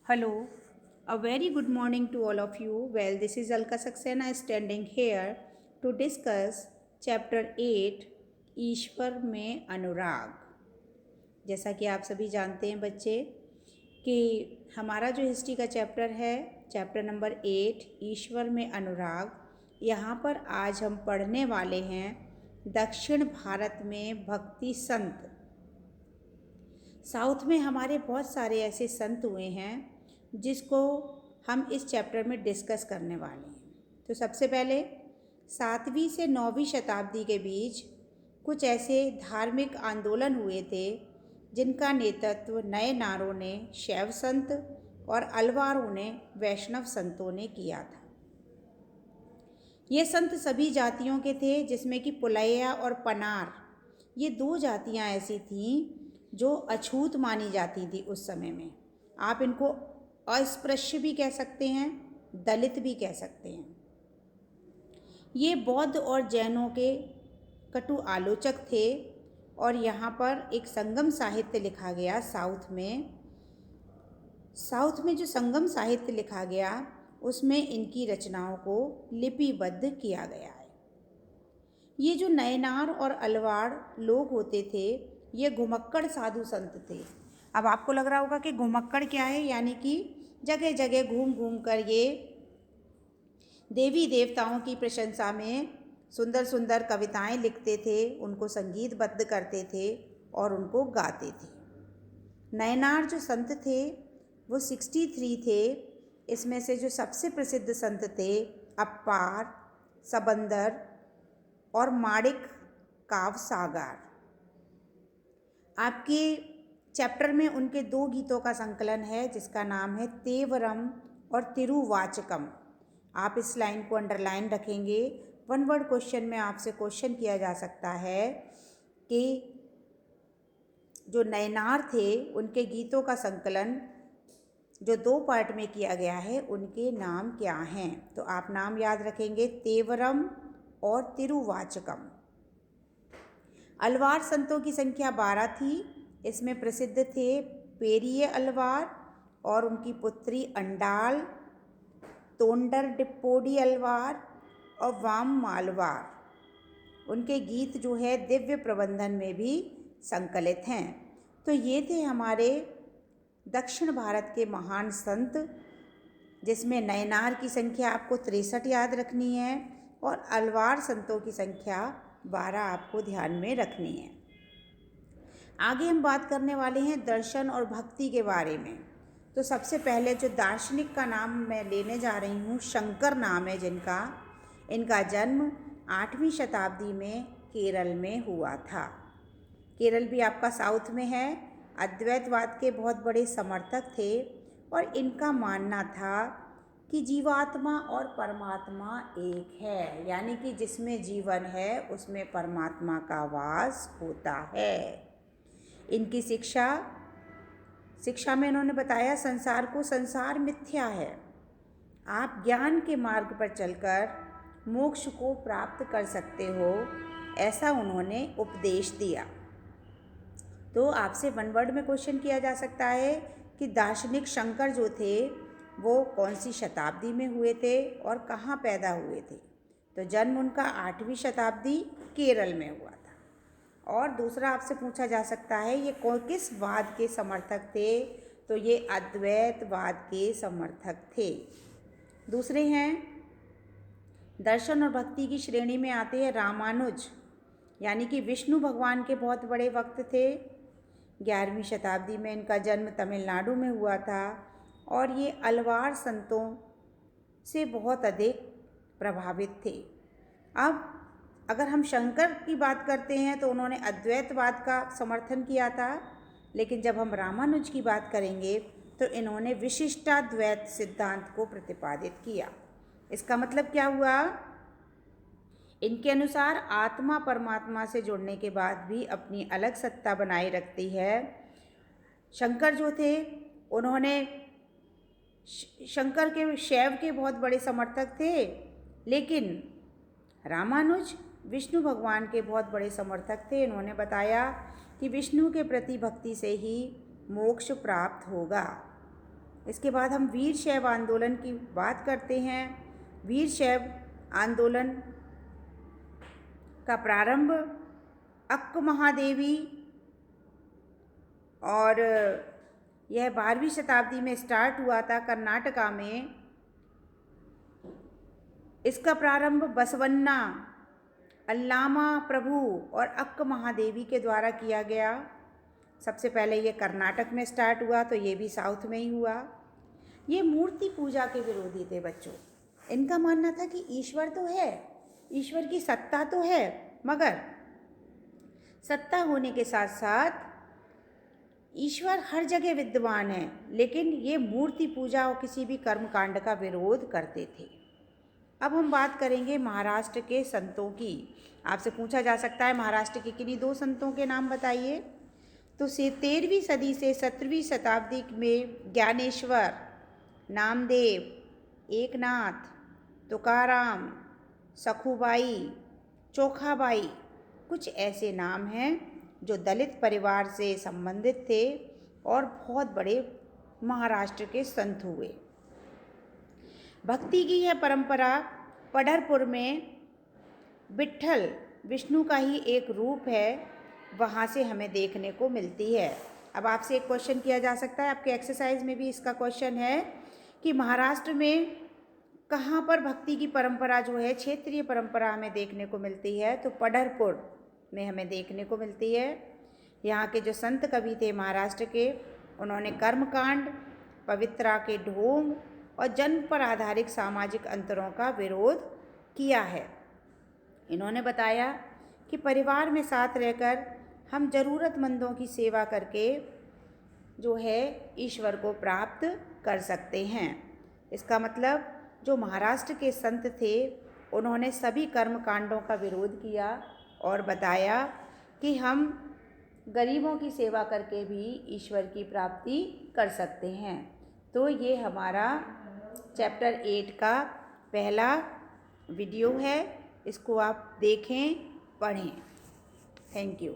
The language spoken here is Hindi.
Hello, a very good morning to all of you. Well, this is Alka Saxena standing here to discuss chapter 8 ईश्वर में अनुराग। जैसा कि आप सभी जानते हैं बच्चे कि हमारा जो हिस्ट्री का चैप्टर है चैप्टर नंबर 8 ईश्वर में अनुराग, यहाँ पर आज हम पढ़ने वाले हैं दक्षिण भारत में भक्ति संत। साउथ में हमारे बहुत सारे ऐसे संत हुए हैं जिसको हम इस चैप्टर में डिस्कस करने वाले हैं। तो सबसे पहले 7वीं से 9वीं शताब्दी के बीच कुछ ऐसे धार्मिक आंदोलन हुए थे जिनका नेतृत्व नए नारों ने शैव संत और अलवारों ने वैष्णव संतों ने किया था। ये संत सभी जातियों के थे जिसमें कि पुलैया और पनार, ये दो जातियां ऐसी थीं जो अछूत मानी जाती थी उस समय में। आप इनको अस्पृश्य भी कह सकते हैं, दलित भी कह सकते हैं। ये बौद्ध और जैनों के कटु आलोचक थे और यहाँ पर एक संगम साहित्य लिखा गया साउथ में जो संगम साहित्य लिखा गया उसमें इनकी रचनाओं को लिपिबद्ध किया गया है। ये जो नयनार और अलवाड़ लोग होते थे ये घुमक्कड़ साधु संत थे। अब आपको लग रहा होगा कि घुमक्कड़ क्या है, यानी कि जगह जगह घूम घूम कर ये देवी देवताओं की प्रशंसा में सुंदर सुंदर कविताएं लिखते थे, उनको संगीतबद्ध करते थे और उनको गाते थे। नयनार जो संत थे वो 63 थे। इसमें से जो सबसे प्रसिद्ध संत थे अप्पार, सबंदर और माणिक काव सागर। आपके चैप्टर में उनके 2 गीतों का संकलन है जिसका नाम है तेवरम और तिरुवाचकम। आप इस लाइन को अंडरलाइन रखेंगे। 1 वर्ड क्वेश्चन में आपसे क्वेश्चन किया जा सकता है कि जो नयनार थे उनके गीतों का संकलन जो 2 पार्ट में किया गया है उनके नाम क्या हैं। तो आप नाम याद रखेंगे, तेवरम और तिरुवाचकम। अलवार संतों की संख्या 12 थी। इसमें प्रसिद्ध थे पेरिये अलवार और उनकी पुत्री अंडाल, तोंडर डिप्पोडी अलवार और वाम मालवार। उनके गीत जो है दिव्य प्रबंधन में भी संकलित हैं। तो ये थे हमारे दक्षिण भारत के महान संत, जिसमें नयनार की संख्या आपको 63 याद रखनी है और अलवार संतों की संख्या 12 आपको ध्यान में रखनी है। आगे हम बात करने वाले हैं दर्शन और भक्ति के बारे में। तो सबसे पहले जो दार्शनिक का नाम मैं लेने जा रही हूँ, शंकर नाम है जिनका। इनका जन्म 8वीं शताब्दी में केरल में हुआ था। केरल भी आपका साउथ में है। अद्वैतवाद के बहुत बड़े समर्थक थे और इनका मानना था कि जीवात्मा और परमात्मा एक है, यानी कि जिसमें जीवन है उसमें परमात्मा का वास होता है। इनकी शिक्षा में इन्होंने बताया संसार को संसार मिथ्या है, आप ज्ञान के मार्ग पर चलकर मोक्ष को प्राप्त कर सकते हो, ऐसा उन्होंने उपदेश दिया। तो आपसे 1 वर्ड में क्वेश्चन किया जा सकता है कि दार्शनिक शंकर जो थे वो कौन सी शताब्दी में हुए थे और कहाँ पैदा हुए थे। तो जन्म उनका 8वीं शताब्दी केरल में हुआ था। और दूसरा आपसे पूछा जा सकता है ये किस वाद के समर्थक थे। तो ये अद्वैतवाद के समर्थक थे। दूसरे हैं दर्शन और भक्ति की श्रेणी में आते हैं रामानुज, यानी कि विष्णु भगवान के बहुत बड़े भक्त थे। 11वीं शताब्दी में इनका जन्म तमिलनाडु में हुआ था और ये अलवार संतों से बहुत अधिक प्रभावित थे। अब अगर हम शंकर की बात करते हैं तो उन्होंने अद्वैतवाद का समर्थन किया था, लेकिन जब हम रामानुज की बात करेंगे तो इन्होंने विशिष्टाद्वैत सिद्धांत को प्रतिपादित किया। इसका मतलब क्या हुआ, इनके अनुसार आत्मा परमात्मा से जुड़ने के बाद भी अपनी अलग सत्ता बनाए रखती है। शंकर जो थे उन्होंने शंकर के शैव के बहुत बड़े समर्थक थे, लेकिन रामानुज विष्णु भगवान के बहुत बड़े समर्थक थे। इन्होंने बताया कि विष्णु के प्रति भक्ति से ही मोक्ष प्राप्त होगा। इसके बाद हम वीर शैव आंदोलन की बात करते हैं। वीर शैव आंदोलन का प्रारंभ अक्क महादेवी और यह 12वीं शताब्दी में स्टार्ट हुआ था कर्नाटका में। इसका प्रारंभ बसवन्ना, अल्लामा प्रभु और अक्क महादेवी के द्वारा किया गया। सबसे पहले ये कर्नाटक में स्टार्ट हुआ, तो ये भी साउथ में ही हुआ। ये मूर्ति पूजा के विरोधी थे बच्चों। इनका मानना था कि ईश्वर तो है, ईश्वर की सत्ता तो है, मगर सत्ता होने के साथ साथ ईश्वर हर जगह विद्यमान है, लेकिन ये मूर्ति पूजा और किसी भी कर्मकांड का विरोध करते थे। अब हम बात करेंगे महाराष्ट्र के संतों की। आपसे पूछा जा सकता है महाराष्ट्र के किन्हीं 2 संतों के नाम बताइए। तो 13वीं सदी से 17वीं शताब्दी में ज्ञानेश्वर, नामदेव, एकनाथ, तुकाराम, सखुबाई, चोखाबाई कुछ ऐसे नाम हैं जो दलित परिवार से संबंधित थे और बहुत बड़े महाराष्ट्र के संत हुए। भक्ति की यह परंपरा पंढरपुर में विट्ठल विष्णु का ही एक रूप है, वहाँ से हमें देखने को मिलती है। अब आपसे एक क्वेश्चन किया जा सकता है, आपके एक्सरसाइज में भी इसका क्वेश्चन है कि महाराष्ट्र में कहाँ पर भक्ति की परंपरा जो है क्षेत्रीय परंपरा हमें देखने को मिलती है। तो पंढरपुर में हमें देखने को मिलती है। यहाँ के जो संत कवि थे महाराष्ट्र के, उन्होंने कर्मकांड, पवित्रा के ढोंग और जन्म पर आधारित सामाजिक अंतरों का विरोध किया है। इन्होंने बताया कि परिवार में साथ रहकर हम ज़रूरतमंदों की सेवा करके जो है ईश्वर को प्राप्त कर सकते हैं। इसका मतलब जो महाराष्ट्र के संत थे उन्होंने सभी कर्म कांडों का विरोध किया और बताया कि हम गरीबों की सेवा करके भी ईश्वर की प्राप्ति कर सकते हैं। तो ये हमारा चैप्टर 8 का पहला वीडियो है, इसको आप देखें, पढ़ें। Thank you.